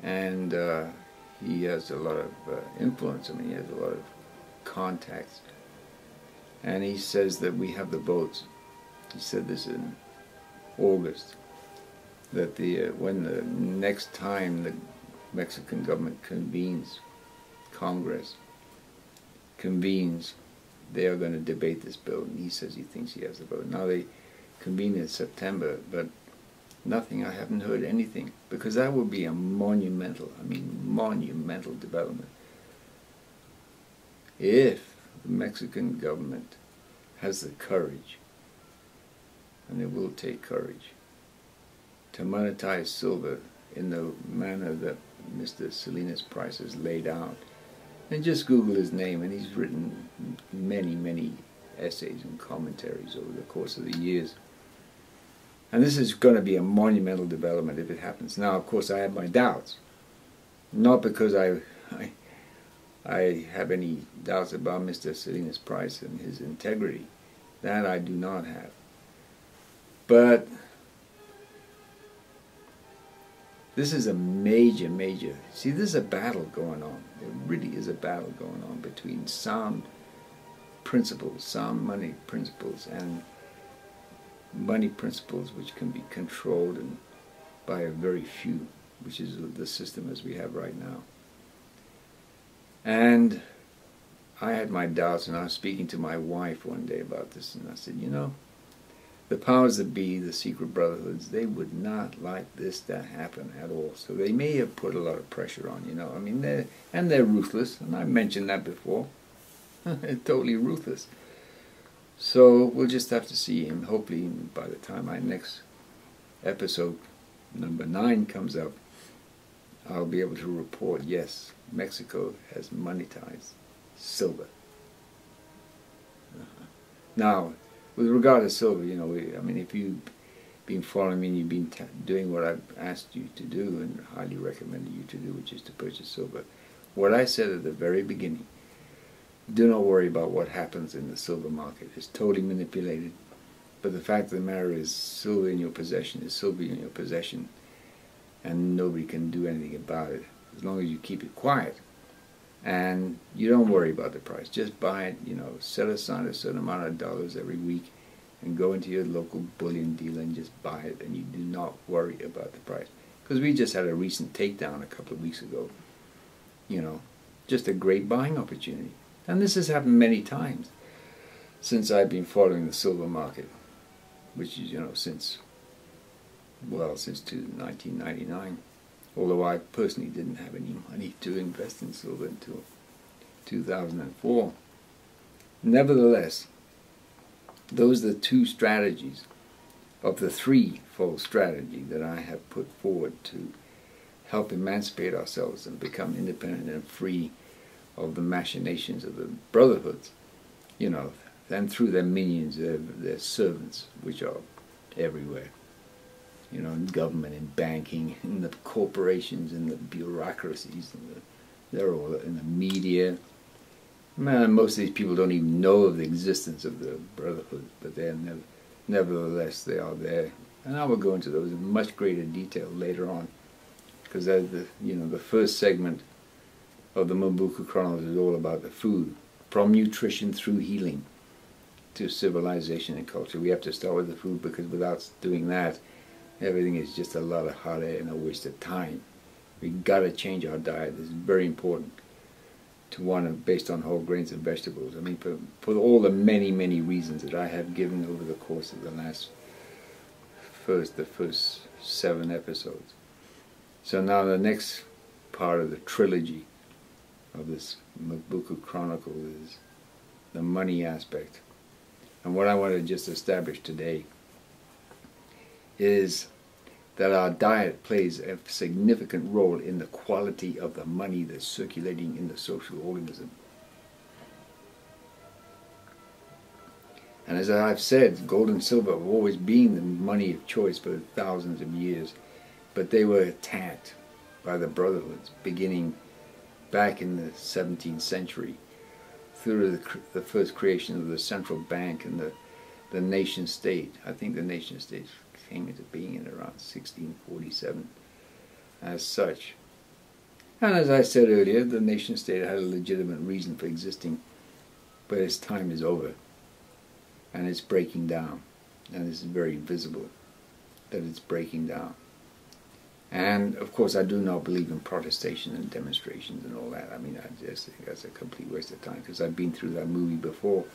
and he has a lot of influence. I mean, he has a lot of contacts, and he says that we have the boats. He said this in August, that when the next time the Mexican government convenes, they are going to debate this bill, and he says he thinks he has the vote. Now they convene in September, but nothing, I haven't heard anything, because that would be a monumental development. If the Mexican government has the courage, and it will take courage, to monetize silver in the manner that Mr. Salinas Price has laid out. And just Google his name, and he's written many essays and commentaries over the course of the years. And this is going to be a monumental development if it happens. Now, of course, I have my doubts. Not because I have any doubts about Mr. Salinas Price and his integrity. That I do not have. But this is a major, see, this is a battle going on. There really is a battle going on between sound principles, sound money principles, and money principles which can be controlled by a very few, which is the system as we have right now. And I had my doubts, and I was speaking to my wife one day about this, and I said, you know, the powers that be, the secret brotherhoods, they would not like this to happen at all. So they may have put a lot of pressure on, you know. I mean, they're ruthless, and I mentioned that before. They're totally ruthless. So we'll just have to see. And hopefully by the time my next episode, number 9, comes up, I'll be able to report, yes, Mexico has monetized silver. Now, with regard to silver, you know, I mean, if you've been following me and you've been doing what I've asked you to do and highly recommended you to do, which is to purchase silver, what I said at the very beginning, do not worry about what happens in the silver market. It's totally manipulated. But the fact of the matter is, silver in your possession is silver in your possession, and nobody can do anything about it as long as you keep it quiet. And you don't worry about the price. Just buy it, you know, set aside a certain amount of dollars every week and go into your local bullion dealer and just buy it, and you do not worry about the price. Because we just had a recent takedown a couple of weeks ago. You know, just a great buying opportunity. And this has happened many times since I've been following the silver market, which is, you know, since 1999. Although I personally didn't have any money to invest in silver until 2004. Nevertheless, those are the 2 strategies of the threefold strategy that I have put forward to help emancipate ourselves and become independent and free of the machinations of the brotherhoods, you know, and through their minions, their servants, which are everywhere. You know, in government, in banking, in the corporations, in the bureaucracies, they're all in the media. Man, most of these people don't even know of the existence of the brotherhood, but they're nevertheless they are there. And I will go into those in much greater detail later on, because the first segment of the Mobuku Chronicles is all about the food, from nutrition through healing to civilization and culture. We have to start with the food, because without doing that, everything is just a lot of hot air and a waste of time. We've got to change our diet. It's very important to one based on whole grains and vegetables. I mean, for all the many reasons that I have given over the course of the first 7 episodes. So now the next part of the trilogy of this Mobuku Chronicle is the money aspect. And what I want to just establish today is that our diet plays a significant role in the quality of the money that's circulating in the social organism. And as I've said, gold and silver have always been the money of choice for thousands of years, but they were attacked by the brotherhoods beginning back in the 17th century through the first creation of the central bank and the nation state. I think the nation state came into being in around 1647 as such. And as I said earlier, the nation state had a legitimate reason for existing, but its time is over, and it's breaking down, and it's very visible that it's breaking down. And of course, I do not believe in protestation and demonstrations and all that. I mean, I just think that's a complete waste of time, because I've been through that movie before,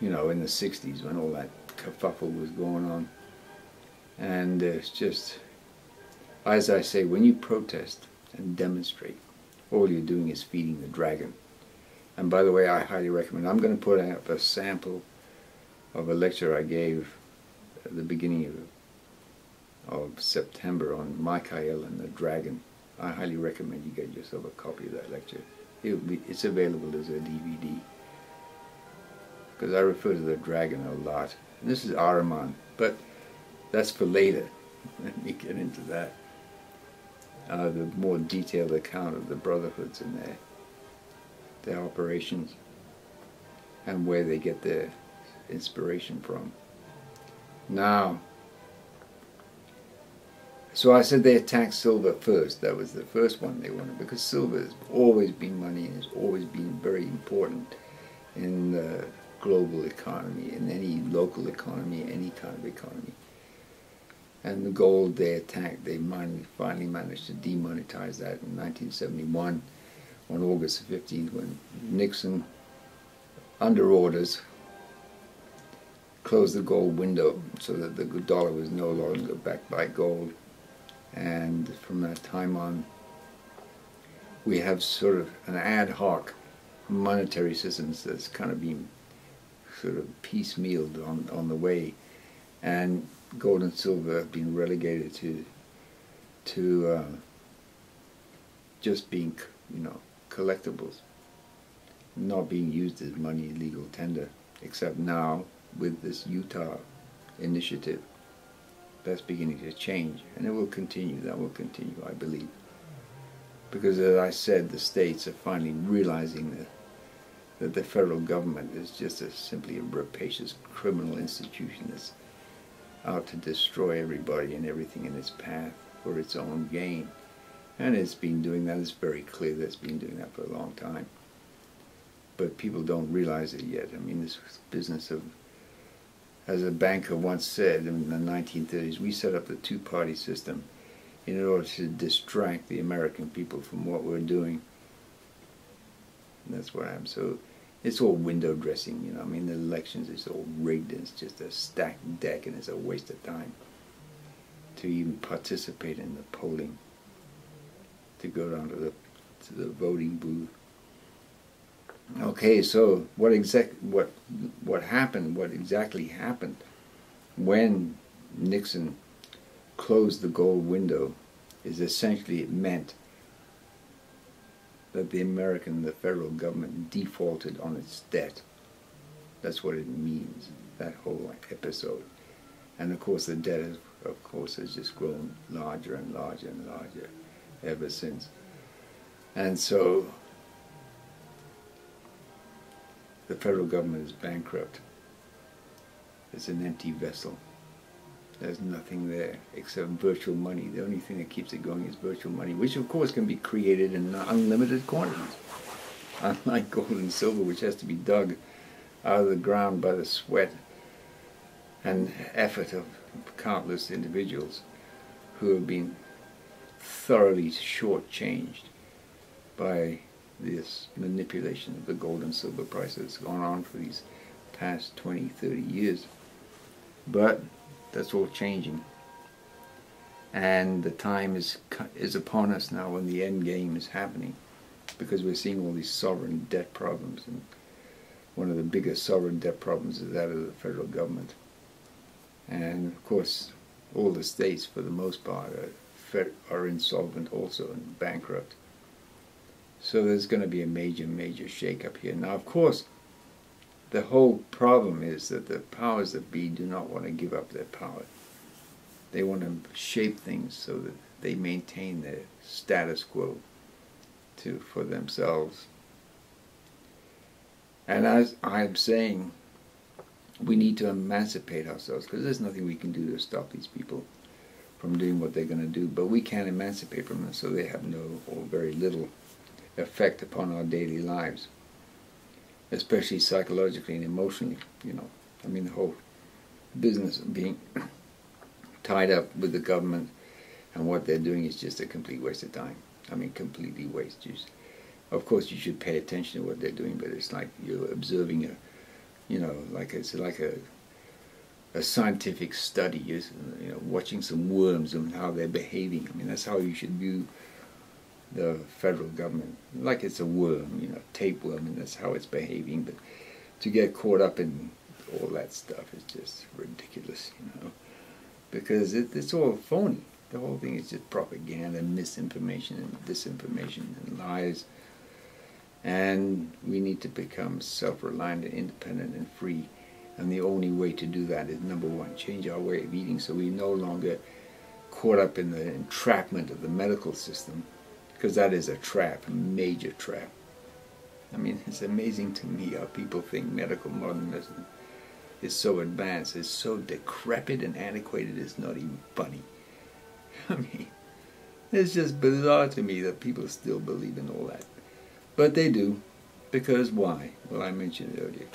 you know, in the 60s when all that kerfuffle was going on. And it's just, as I say, when you protest and demonstrate, all you're doing is feeding the dragon. And by the way, I highly recommend, I'm going to put up a sample of a lecture I gave at the beginning of September on Michael and the Dragon. I highly recommend you get yourself a copy of that lecture. It's available as a DVD, because I refer to the dragon a lot. And this is Ahriman, but that's for later. Let me get into that. The more detailed account of the brotherhoods and their operations and where they get their inspiration from. Now, so I said they attacked silver first. That was the first one they wanted, because silver has always been money and has always been very important in the global economy, in any local economy, any kind of economy. And the gold they attacked, they finally managed to demonetize that in 1971 on August 15th, when Nixon, under orders, closed the gold window so that the dollar was no longer backed by gold. And from that time on, we have sort of an ad hoc monetary system that's kind of been sort of piecemealed on the way, and gold and silver have been relegated to just being, you know, collectibles, not being used as money in legal tender, except now with this Utah initiative. That's beginning to change, and it will continue. That will continue, I believe, because, as I said, the states are finally realizing that the federal government is just simply a rapacious criminal institution that's out to destroy everybody and everything in its path for its own gain. And it's been doing that. It's very clear that it's been doing that for a long time. But people don't realize it yet. I mean, this business of, as a banker once said in the 1930s, we set up the two-party system in order to distract the American people from what we're doing. And that's what I'm. So it's all window dressing, you know. I mean, the elections is all rigged, and it's just a stacked deck, and it's a waste of time to even participate in the polling, to go down to the voting booth. Okay, so what exactly happened when Nixon closed the gold window is essentially, it meant that the federal government defaulted on its debt. That's what it means, that whole episode. And of course the debt has just grown larger and larger and larger ever since. And so the federal government is bankrupt. It's an empty vessel. There's nothing there except virtual money. The only thing that keeps it going is virtual money, which of course can be created in unlimited quantities. Unlike gold and silver, which has to be dug out of the ground by the sweat and effort of countless individuals who have been thoroughly shortchanged by this manipulation of the gold and silver price that's gone on for these past 20, 30 years. But that's all changing, and the time is upon us now when the end game is happening, because we're seeing all these sovereign debt problems, and one of the biggest sovereign debt problems is that of the federal government. And of course all the states, for the most part, are insolvent also and bankrupt. So there's going to be a major shake-up here. Now, of course, the whole problem is that the powers that be do not want to give up their power. They want to shape things so that they maintain their status quo for themselves. And as I'm saying, we need to emancipate ourselves, because there's nothing we can do to stop these people. from doing what they're going to do, but we can't emancipate from them, so they have no or very little effect upon our daily lives, especially psychologically and emotionally. I mean, the whole business of being tied up with the government and what they're doing is just a complete waste of time. I mean, completely waste. Of course, you should pay attention to what they're doing, but it's like you're observing it's like a scientific study, watching some worms and how they're behaving. I mean, that's how you should view the federal government, like it's a worm, tapeworm, and that's how it's behaving. But to get caught up in all that stuff is just ridiculous, because it's all phony. The whole thing is just propaganda, misinformation, and disinformation, and lies. And we need to become self-reliant and independent and free. And the only way to do that is, number one, change our way of eating so we're no longer caught up in the entrapment of the medical system, because that is a trap, a major trap. I mean, it's amazing to me how people think medical modern medicine is so advanced, it's so decrepit and antiquated, it's not even funny. I mean, it's just bizarre to me that people still believe in all that. But they do. Because why? Well, I mentioned it earlier.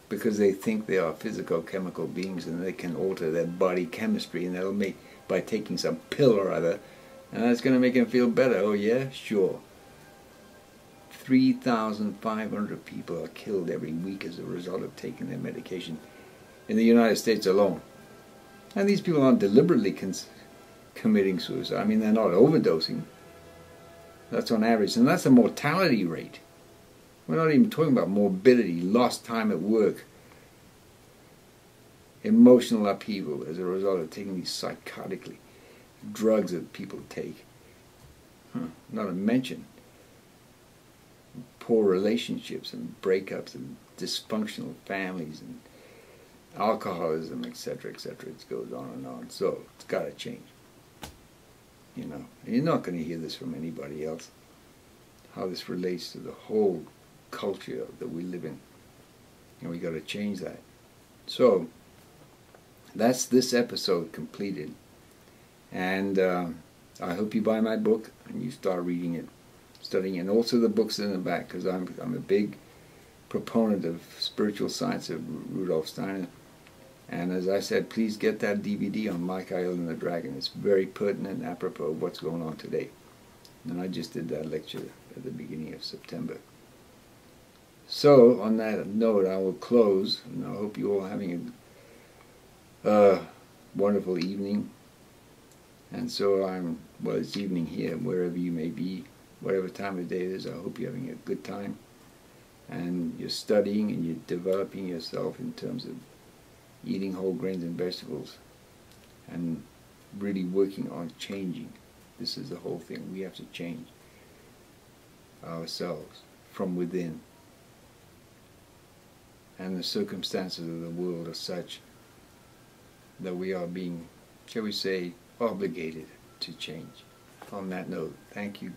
Because they think they are physical chemical beings and they can alter their body chemistry, and that'll make, by taking some pill or other, and that's going to make them feel better. Oh yeah? Sure. 3,500 people are killed every week as a result of taking their medication in the United States alone. And these people aren't deliberately committing suicide. I mean, they're not overdosing. That's on average. And that's the mortality rate. We're not even talking about morbidity, lost time at work, emotional upheaval as a result of taking these psychotically drugs that people take. Not to mention poor relationships and breakups and dysfunctional families and alcoholism, etc., etc. It goes on and on. So it's got to change. And you're not going to hear this from anybody else, how this relates to the whole culture that we live in. And we got to change that. So that's this episode completed. And I hope you buy my book and you start reading it, studying it, and also the books in the back, because I'm a big proponent of spiritual science of Rudolf Steiner. And as I said, please get that DVD on Michael and the Dragon. It's very pertinent and apropos of what's going on today. And I just did that lecture at the beginning of September. So, on that note, I will close, and I hope you all are having a wonderful evening. And so well, it's evening here, wherever you may be, whatever time of day it is, I hope you're having a good time. And you're studying and you're developing yourself in terms of eating whole grains and vegetables and really working on changing. This is the whole thing. We have to change ourselves from within. And the circumstances of the world are such that we are being, shall we say, obligated to change. On that note, thank you.